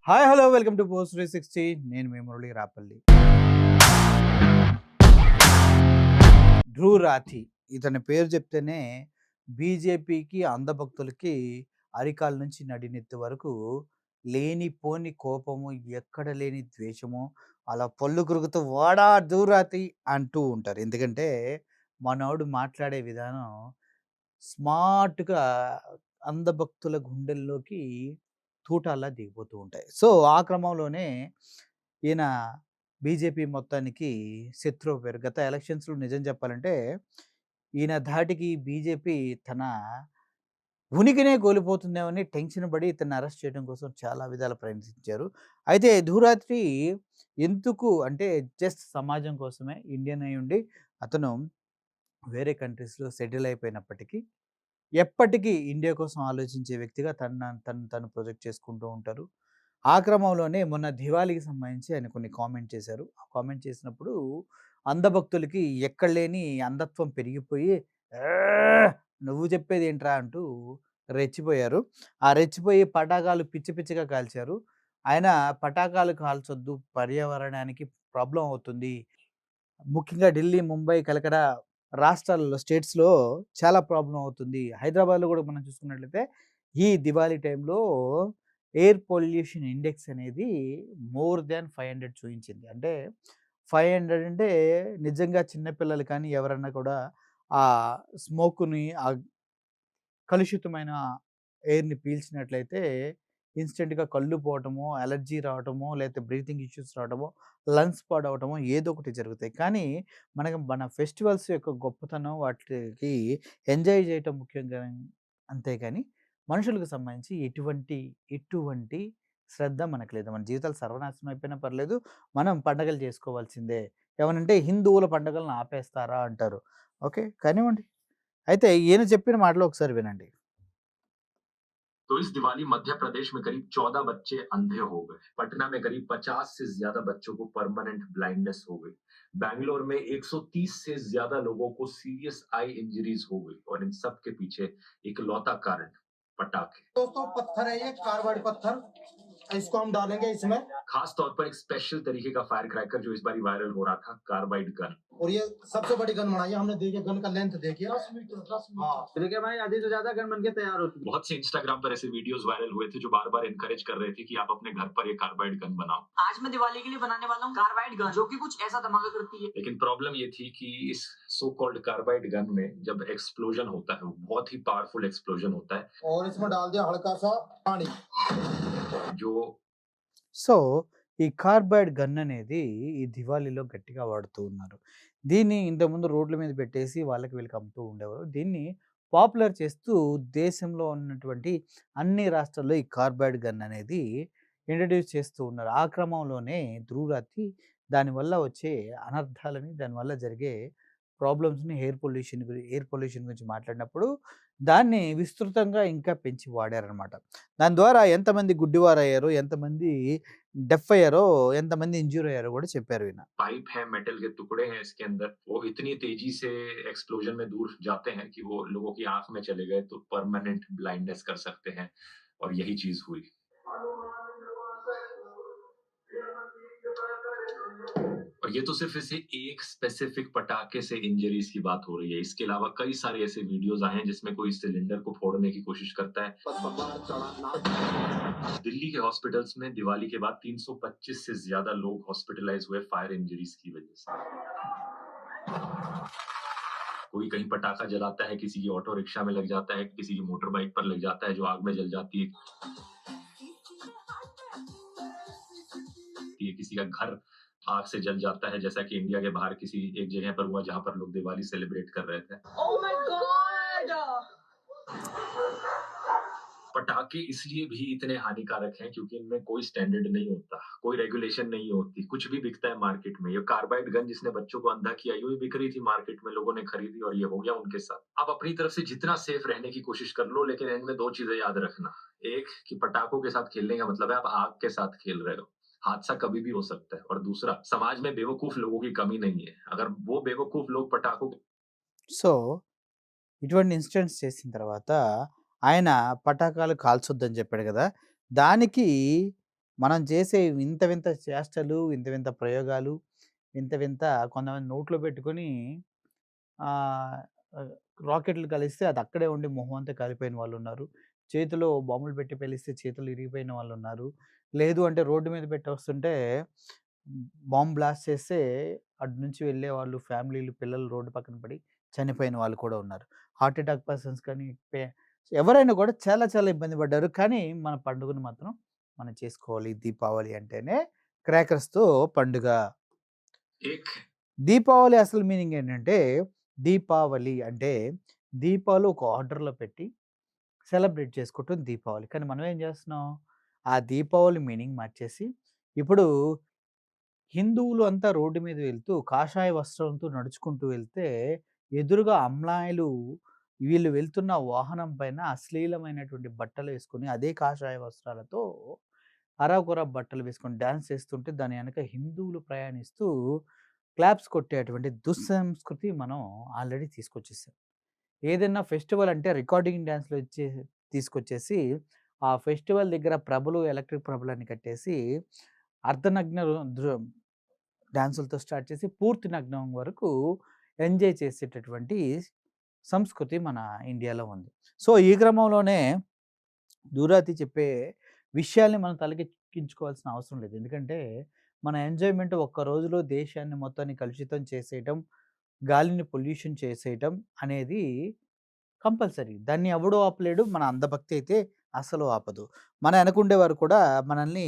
Hi hello welcome to post 360. నేను మీ మురళి రాపల్లి. ధ్రువ్ రాఠీ ఇతని పేరు చెప్తేనే బీజేపీకి అంధభక్తులకి అరికాల నుంచి నడినెత్తి వరకు లేనిపోని కోపము, ఎక్కడ లేని ద్వేషము, అలా పళ్ళు కొరుకుతూ వాడా ధ్రువ్ రాఠీ అంటూ ఉంటారు. ఎందుకంటే మనోడు మాట్లాడే విధానం స్మార్ట్‌గా అంధభక్తుల గుండెల్లోకి తూటాల్లా దిగిపోతూ ఉంటాయి. సో, ఆ క్రమంలోనే ఈయన బీజేపీ మొత్తానికి శత్రువు అయిపోయారు. గత ఎలక్షన్స్‌లో నిజం చెప్పాలంటే, ఈయన ధాటికి బీజేపీ తన ఉనికినే కోల్పోతుందేమని టెన్షన్ పడి ఇతన్ని అరెస్ట్ చేయడం కోసం చాలా విధాల ప్రయత్నించారు. అయితే ధూరాత్రి ఎందుకు అంటే జస్ట్ సమాజం కోసమే ఇండియన్ అయ్యుండి అతను వేరే కంట్రీస్‌లో సెటిల్ అయిపోయినప్పటికీ ఎప్పటికీ ఇండియా కోసం ఆలోచించే వ్యక్తిగా తను ప్రొజెక్ట్ చేసుకుంటూ ఉంటారు. ఆ క్రమంలోనే మొన్న దివాళీకి సంబంధించి ఆయన కొన్ని కామెంట్ చేశారు. ఆ కామెంట్ చేసినప్పుడు అంధభక్తులకి ఎక్కడ లేని అంధత్వం పెరిగిపోయి "ఆహ్! నువ్వు చెప్పేదేంట్రా" అంటూ రెచ్చిపోయారు. ఆ రెచ్చిపోయి పటాకాలు పిచ్చి పిచ్చిగా కాల్చారు. ఆయన పటాకాలు కాల్చొద్దు, పర్యావరణానికి ప్రాబ్లమ్ అవుతుంది. ముఖ్యంగా ఢిల్లీ, ముంబై, కలకడ రాష్ట్రాలలో, స్టేట్స్‌లో చాలా ప్రాబ్లమ్ అవుతుంది. హైదరాబాద్‌లో గూడా మనం చూసుకున్నట్లయితే ఈ దివాళీ టైంలో ఎయిర్ పొల్యూషన్ ఇండెక్స్ అనేది మోర్ దాన్ 500 చూయించింది. అంటే 500 అంటే నిజంగా చిన్న పిల్లలు కానీ ఎవరన్నా కూడా ఆ స్మోక్‌ని కలుషితమైన ఎయిర్‌ని పీల్చినట్లయితే ఇన్‌స్టంట్‌గా కళ్ళు పోవటమో, అలర్జీ రావటమో, లేకపోతే బ్రీతింగ్ ఇష్యూస్ రావటమో, లంగ్స్ పాడవటమో ఏదో ఒకటి జరుగుతాయి. కానీ మన ఫెస్టివల్స్ యొక్క గొప్పతనం వాటికి ఎంజాయ్ చేయటం ముఖ్యంగా అంతేగాని మనుషులకు సంబంధించి ఎటువంటి శ్రద్ధ మనకు లేదు. మన జీవితాలు సర్వనాశనం అయిపోయినా పర్లేదు. మనం పండగలు చేసుకోవాల్సిందే. ఏమనంటే హిందువుల పండుగలను ఆపేస్తారా అంటారు. ఓకే. కానివ్వండి. అయితే ఈయన చెప్పిన మాటలు ఒకసారి వినండి. तो इस दिवाली मध्य प्रदेश में करीब 14 बच्चे अंधे हो गए। पटना में करीब 50 से ज्यादा बच्चों को परमानेंट ब्लाइंडनेस हो गई। बैंगलोर में 130 से ज्यादा लोगों को सीरियस आई इंजरीज हो गई और इन सब के पीछे एक लौता कारण पटाखे। दोस्तों पत्थर है ये कार्बाइड पत्थर, इसको हम डालेंगे इसमें। खास तौर पर एक स्पेशल तरीके का फायर क्रैकर जो इस बार वायरल हो रहा था, कार्बाइड गन। और ये सबसे बड़ी गन बनाई है हमने। देखिए गन का लेंथ देखिए 10 मीटर। हाँ देखिए भाई आधी से ज्यादा गन बन के तैयार होती है। बहुत से इंस्टाग्राम पर ऐसे वीडियोस वायरल हुए थे जो बार बार इनकरेज कर रहे थे कि आप अपने घर पर ये कार्बाइड गन बनाओ। आज मैं दिवाली के लिए बनाने वाला हूँ कार्बाइड गन, जो कि कुछ ऐसा धमाका करती है। लेकिन प्रॉब्लम ये थी कि इस सो कॉल्ड कार्बाइड गन में जब एक्सप्लोजन होता है, वो बहुत ही पावरफुल एक्सप्लोजन होता है और इसमें डाल दिया हल्का सा पानी। जो సో, ఈ కార్బైడ్ గన్ అనేది ఈ దివాళీలో గట్టిగా వాడుతూ ఉన్నారు. దీన్ని ఇంతకుముందు రోడ్ల మీద పెట్టేసి వాళ్ళకి వీళ్ళకి అమ్ముతూ ఉండేవారు. దీన్ని పాపులర్ చేస్తూ దేశంలో ఉన్నటువంటి అన్ని రాష్ట్రాల్లో ఈ కార్బైడ్ గన్ అనేది ఇంట్రొడ్యూస్ చేస్తూ ఉన్నారు. ఆ క్రమంలోనే ధ్రువ్ రాఠీ దానివల్ల వచ్చే అనర్థాలని, దానివల్ల జరిగే ప్రాబ్లమ్స్‌ని ఎయిర్ పొల్యూషన్ గురించి మాట్లాడినప్పుడు దాన్ని విస్తృతంగా ఇంకా పెంచి వాడారనమాట. దాని ద్వారా ఎంతమంది గుడ్డివారయ్యారో, ఎంతమంది డెఫ్ అయ్యారో, ఎంతమంది ఇంజ్యూర్ అయ్యారో కూడా చెప్పారు ఈయన. पाइप है, मेटल के टुकड़े हैं इसके अंदर, वो इतनी तेजी से एक्सप्लोजन में दूर जाते हैं कि वो लोगों की आंख में चले गए तो परमानेंट ब्लाइंडनेस कर सकते हैं और यही चीज हुई। और ये तो सिर्फ इसे एक स्पेसिफिक पटाखे से इंजरीज की बात हो रही है। इसके अलावा कई सारे ऐसे वीडियोस आए हैं जिसमें कोई सिलेंडर को फोड़ने की कोशिश करता है। दिल्ली के हॉस्पिटल्स में दिवाली के बाद 325 से ज्यादा लोग हॉस्पिटलाइज हुए फायर इंजरीज की वजह से। कोई कहीं पटाखा जलाता है, किसी की ऑटो रिक्शा में लग जाता है, किसी की मोटर बाइक पर लग जाता है जो आग में जल जाती है। ये किसी का घर आग से जल जाता है, जैसा कि इंडिया के बाहर किसी एक जगह पर हुआ जहां पर लोग दिवाली सेलिब्रेट कर रहे थे। Oh my God! पटाखे इसलिए भी इतने हानिकारक हैं क्योंकि इनमें कोई स्टैंडर्ड नहीं होता, कोई रेगुलेशन नहीं होती, कुछ भी बिकता है मार्केट में। ये कार्बाइड गन जिसने बच्चों को अंधा किया, यूं ही बिक रही थी मार्केट में, लोगों ने खरीदी और ये हो गया उनके साथ। आप अपनी तरफ से जितना सेफ रहने की कोशिश कर लो, लेकिन इनमें दो चीजें याद रखना। एक कि पटाखों के साथ खेलने का मतलब है आप आग के साथ खेल रहे हो, हादसा कभी भी हो सकता है। और दूसरा, समाज में बेवकूफ लोगों की कमी नहीं है। अगर वो बेवकूफ लोग पटाखों సో, ఇటువంటి ఇన్సిడెంట్స్ చేసిన తర్వాత ఆయన పటాకాలు కాల్చొద్దని చెప్పాడు కదా! దానికి మనం చేసే వింత వింత చేష్టలు, వింత వింత ప్రయోగాలు, వింత వింత కొంతమంది నోట్లో పెట్టుకొని ఆహ్, ఆహ్, రాకెట్లు కలిస్తే అది అక్కడే ఉండి మొహం అంతా కాలిపోయిన వాళ్ళున్నారు. చేతిలో బాంబులు పెట్టి పేలిస్తే చేతులు ఇరిగిపోయిన వాళ్ళున్నారు. లేదు అంటే రోడ్డు మీద పెట్టి వస్తుంటే బాంబ్ బ్లాస్ట్ చేస్తే అటు నుంచి వెళ్ళేవాళ్ళు ఫ్యామిలీలు, పిల్లలు రోడ్డు పక్కన పడి చనిపోయిన వాళ్ళు కూడా ఉన్నారు. హార్ట్ అటాక్ పర్సన్స్ కానీ ఎవరైనా కూడా చాలా చాలా ఇబ్బంది పడ్డారు. కానీ మన పండుగను మాత్రం మనం చేసుకోవాలి. దీపావళి అంటేనే క్రాకర్స్‌తో పండుగ. एक దీపావళి అసలు మీనింగ్ ఏంటంటే, దీపావళి అంటే దీపాలు ఒక ఆర్డర్‌లో పెట్టి సెలబ్రేట్ చేసుకోవటం దీపావళి. కానీ మనం ఏం చేస్తున్నాం? ఆ దీపావళి మీనింగ్ మార్చేసి, ఇప్పుడు హిందువులు అంతా రోడ్డు మీద వెళ్తూ కాషాయ వస్త్రంతో నడుచుకుంటూ వెళ్తే, ఎదురుగా అమ్మాయిలు వీళ్ళు వెళ్తున్న వాహనం పైన అశ్లీలమైనటువంటి బట్టలేసుకొని, అదే కాషాయ వస్త్రాలతో అరాకొర బట్టలు వేసుకొని డాన్స్ చేస్తుంటే, దాని వెనక హిందువులు ప్రయాణిస్తూ క్లాప్స్ కొట్టేటువంటి దుస్సంస్కృతి మనం ఆల్రెడీ తీసుకొచ్చేసాం. ఏదైనా ఫెస్టివల్ అంటే రికార్డింగ్ డాన్స్‌లు తీసుకొచ్చేసి, ఆ ఫెస్టివల్ దగ్గర ప్రభలు, ఎలక్ట్రిక్ ప్రభలన్నీ కట్టేసి, అర్ధనగ్న డాన్సులతో స్టార్ట్ చేసి పూర్తి నగ్నం వరకు ఎంజాయ్ చేసేటటువంటి సంస్కృతి మన ఇండియాలో ఉంది. సో, ఈ క్రమంలోనే దూరాతి చెప్పే విషయాల్ని మనం తలకెక్కించుకోవాల్సిన అవసరం లేదు. ఎందుకంటే, మన ఎంజాయ్‌మెంట్ ఒక్క రోజులో దేశాన్ని మొత్తాన్ని కలుషితం చేసేయటం, గాలిని పొల్యూషన్ చేసేయటం అనేది కంపల్సరీ. దాన్ని ఎవడు ఆపలేడు. మన అంధభక్తి అయితే అస్సలు ఆపదు. మన వెనకుండేవారు కూడా మనల్ని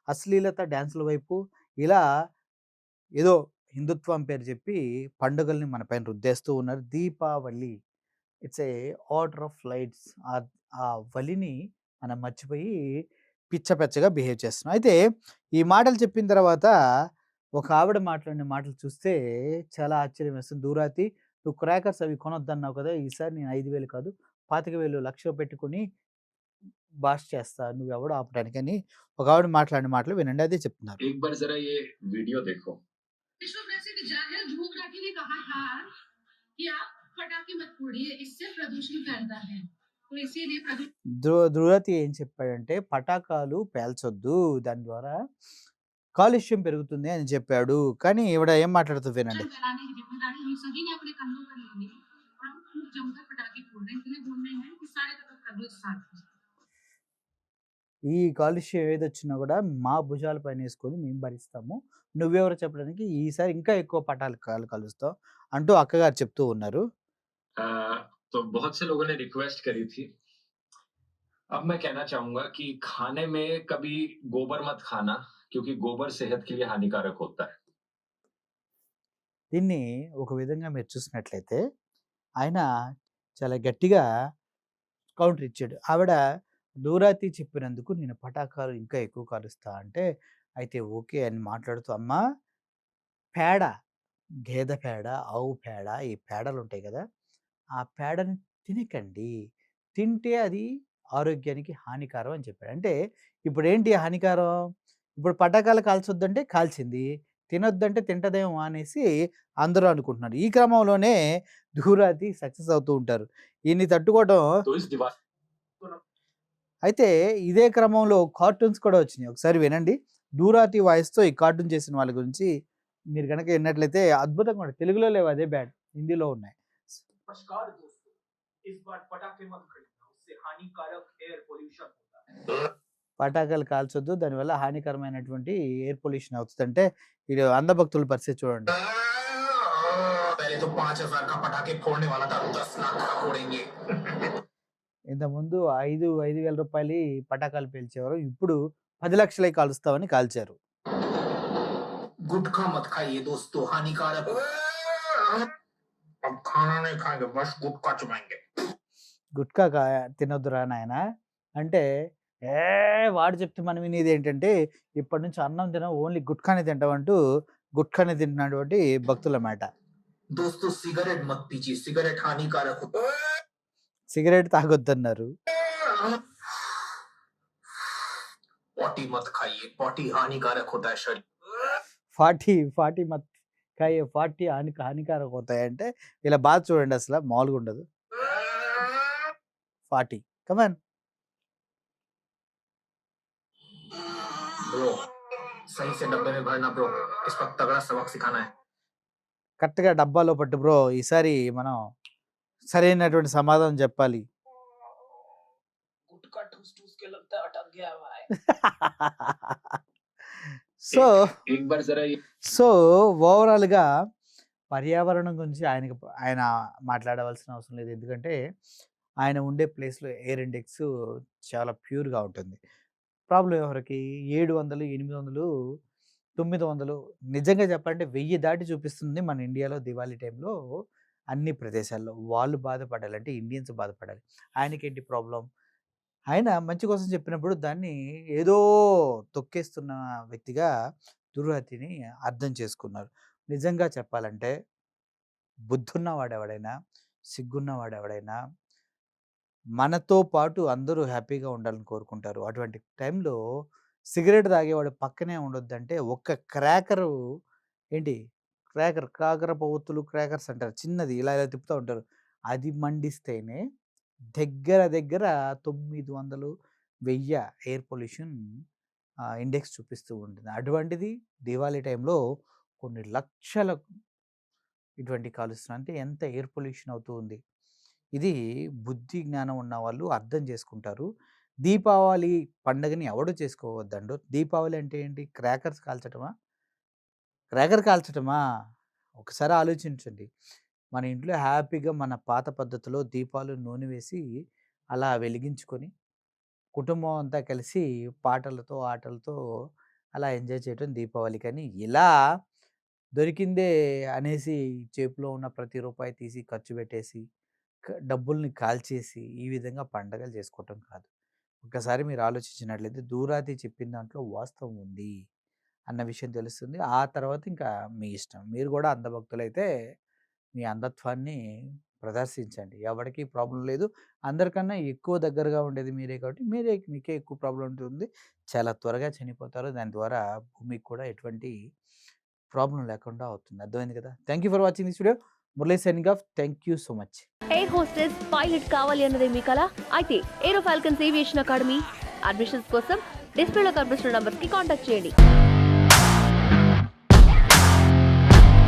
అశ్లీలత డాన్సుల వైపు ఇలా ఏదో హిందుత్వం పేరు చెప్పి పండుగల్ని మన పైన రుద్దేస్తూ ఉన్నారు. Deepavali it's a order of lights. ఆ వలిని మనం మర్చిపోయి పిచ్చ పిచ్చగా బిహేవ్ చేస్తున్నాం. అయితే ఈ మాటలు చెప్పిన తర్వాత ఒక ఆవిడ మాట్లాడిన మాటలు చూస్తే చాలా ఆశ్చర్యం వేస్తుంది. "దూరాతి నువ్వు క్రాకర్స్ అవి కొనొద్దన్నావు కదా! ఈసారి నేను 5,000 కాదు 25,000 లక్షలు పెట్టుకొని బాస్ట్ చేస్తా. నువ్వెవడు ఆపడానికని" ఒక ఆవిడ మాట్లాడిన మాటలు వినండి. అదే చెప్తున్నారు. एक बार ज़रा ये वीडियो देखो। विश्व प्रसिद्ध जाहिर ध्रुव राठी ने कहा था कि आप पटाखे मत फोड़िए, इससे प्रदूषण फैलता है। तो इसीलिए ధృవతి ఏం చెప్పాడంటే పటాకాలు పేల్చొద్దు. దాని ద్వారా కాలుష్యం పెరుగుతుంది అని చెప్పాడు. కానీ ఈవిడ ఏం మాట్లాడుతూ వినండి. प्रदूषण फैलाने की जिम्मेदारी हम सभी ने अपने कंधों पर लेनी है। और हम खूब जमकर पटाखे फोड़ रहे हैं, इसलिए बोल रहे हैं कि सारे तरफ प्रदूषण साथ में। ఈ కాలుష్యం ఏదొచ్చినా కూడా మా భుజాల పైనేసుకొని మేము భరిస్తాము. నువ్వెవరో చెప్పడానికి ఈసారి ఇంకా ఎక్కువ పటాకాలు కాలుస్తాం అంటూ అక్కగారు చెప్తూ ఉన్నారు. अ, तो बहुत से लोगों ने रिक्वेस्ट करी थी। अब मैं कहना चाहूँगा कि खाने में कभी गोबर मत खाना, क्योंकि गोबर सेहत के लिए हानिकारक होता है। దీన్ని ఒక విధంగా మీరు చూసినట్లయితే ఆయన చాలా గట్టిగా కౌంటర్ ఇచ్చాడు. ఆవిడ దూరాతి చెప్పినందుకు నేను పటాకాలు ఇంకా ఎక్కువ కాలుస్తా అంటే, అయితే ఓకే అని మాట్లాడుతూ అమ్మా పేడ, గేదె పేడ, ఆవు పేడ ఈ పేడలుంటాయి గదా! ఆ పేడని తినకండి. తింటే అది ఆరోగ్యానికి హానికరం అని చెప్పాడు. అంటే ఇప్పుడేంటి హానికరం? ఇప్పుడు పటాకాలు కాల్చొద్దంటే కాల్చింది. తినొద్దంటే తింటదేమో అనేసి అందరూ అనుకుంటున్నారు. ఈ క్రమంలోనే దూరాతి సక్సెస్ అవుతూ ఉంటారు. ఈయన్ని తట్టుకోవడం तो इस दिवाली అయితే ఇదే క్రమంలో కార్టూన్స్ కూడా వచ్చినాయి. ఒకసారి వినండి. దూరాతి వాయిస్‌తో ఈ కార్టూన్ చేసిన వాళ్ళ గురించి మీరు గనక విన్నట్లయితే అద్భుతంగా ఉంటాయి. తెలుగులో లేవు అదే బ్యాడ్. హిందీలో ఉన్నాయి. नमस्कार दोस्तों, इस बार पटाखे मत खरीदना, उससे हानिकारक एयर पोल्यूशन होता है। పటాకాలు కాల్చొద్దు. దానివల్ల హానికరమైనటువంటి ఎయిర్ పొల్యూషన్ అవుతదంటే, ఈడు అంధభక్తుల పరిస్థితి చూడండి. पहले तो 5,000 का पटाखे फोड़ने वाला था, 10 लाख का फोड़ेंगे। ఇంతకుముందు 5,000 రూపాయలి పటాకాలు పేల్చేవారు. ఇప్పుడు 10,00,000 కాలుస్తామని కాల్చారు. गुटखा मत खाइए दोस्तों, हानिकारक। अब खाना नहीं खाएंगे, बस गुटखा चबाएंगे। గుట్కా తినొద్దురా నాయనా అంటే, వాడు చెప్తే మనం వినేదేంటంటే, ఇప్పటి నుంచి అన్నం తినవు ఓన్లీ గుట్కానే తింటామంటూ గుట్కానే తింటున్నటువంటి భక్తుల మాట. दोस्तों सिगरेट मत पीजिए, सिगरेट हानिकारक होता है। సిగరెట్ తాగొద్దన్నారు. पॉटी मत खाइए, पॉटी हानिकारक होता है शरीर। 40 మత్ కాయ 40 హానికారక అవుతాయంటే, ఇలా బాధ చూడండి అసల మామూలుగా ఉండదు. 40 కమాన్. तो ब्रो सही से डब्बे में भरना ब्रो इस पर तगड़ा सबक सिखाना है కరెక్ట్‌గా డబ్బాలో పట్టు బ్రో. ఈసారి మనం సరైనటువంటి సమాధానం చెప్పాలి. गुटका ठूस ठूस के लगता है अटक गया है भाई సో, एक बार जरा ये సో ఓవరాల్‌గా పర్యావరణం గురించి ఆయన మాట్లాడవలసిన అవసరం లేదు. ఎందుకంటే ఆయన ఉండే ప్లేస్‌లో ఎయిర్ ఇండెక్స్ చాలా ప్యూర్‌గా ఉంటుంది. ప్రాబ్లమ్ ఎవరికి? 700, 800, 900 నిజంగా చెప్పాలంటే 1000 దాటి చూపిస్తుంది మన ఇండియాలో దివాళీ టైంలో అన్ని ప్రదేశాల్లో. వాళ్ళు బాధపడాలంటే ఇండియన్స్ బాధపడాలి. ఆయనకేంటి ప్రాబ్లమ్? ఆయన మంచి కోసం చెప్పినప్పుడు దాన్ని ఏదో తొక్కేస్తున్న వ్యక్తిగా దుర్హతిని అర్థం చేసుకున్నారు. నిజంగా చెప్పాలంటే బుద్ధున్నవాడెవడైనా, సిగ్గున్నవాడెవడైనా మనతో పాటు అందరూ హ్యాపీగా ఉండాలని కోరుకుంటారు. అటువంటి టైంలో సిగరెట్ తాగేవాడు పక్కనే ఉండొద్దంటే ఒక్క క్రాకరు ఏంటి కాకరపోవొత్తులు క్రాకర్స్ అంటారు. చిన్నది ఇలా ఇలా తిప్పుతా ఉంటారు. అది మండిస్తేనే దగ్గర 900, 1000 ఎయిర్ పొల్యూషన్ ఇండెక్స్ చూపిస్తూ ఉంటుంది. అటువంటిది దివాళీ టైంలో కొన్ని లక్షల ఇటువంటి కాలుస్తున్నారు. అంటే ఎంత ఎయిర్ పొల్యూషన్ అవుతూ ఉంది. ఇది బుద్ధి జ్ఞానం ఉన్నవాళ్ళు అర్థం చేసుకుంటారు. దీపావళి పండగని ఎవడు చేసుకోవద్దండు. దీపావళి అంటే ఏంటి? క్రాకర్స్ కాల్చటమా? క్రాకర్ కాల్చటమా? ఒకసారి ఆలోచించండి. మన ఇంట్లో హ్యాపీగా మన పాత పద్ధతిలో దీపాలు నూనె వేసి అలా వెలిగించుకొని కుటుంబం అంతా కలిసి పాటలతో, ఆటలతో అలా ఎంజాయ్ చేయటం దీపావళి. కానీ ఇలా దొరికిందే అనేసి జేబులో ఉన్న ప్రతి రూపాయి తీసి ఖర్చు పెట్టేసి, డబ్బుల్ని కాల్చేసి ఈ విధంగా పండగలు చేసుకోవటం కాదు. ఒక్కసారి మీరు ఆలోచించినట్లయితే దూరాతి చెప్పిన దాంట్లో వాస్తవం ఉంది అన్న విషయం తెలుస్తుంది. ఆ తర్వాత ఇంకా మీ ఇష్టం. మీరు కూడా అంధభక్తులైతే మీ అంధత్వాన్ని ప్రదర్శించండి. ఎవరికీ ప్రాబ్లమ్ లేదు. అందరికన్నా ఎక్కువ దగ్గరగా ఉండేది మీరే కాబట్టి మీకే ఎక్కువ ప్రాబ్లమ్ ఉంటుంది. చాలా త్వరగా చనిపోతారు. దాని ద్వారా భూమికి కూడా ఎటువంటి ప్రాబ్లమ్ లేకుండా అవుతుంది. అర్థమైంది కదా? Thank you for watching this video. Murali signing off. Thank you so much. Air hostess pilot కావాలి అన్నదే మీ కల అయితే ఏరో ఫాల్కన్స్ ఏవియేషన్ అకాడమీ అడ్మిషన్స్ కోసం డిస్ప్లేలో కనిపిస్తున్న నంబర్కి కాంటాక్ట్ చేయండి.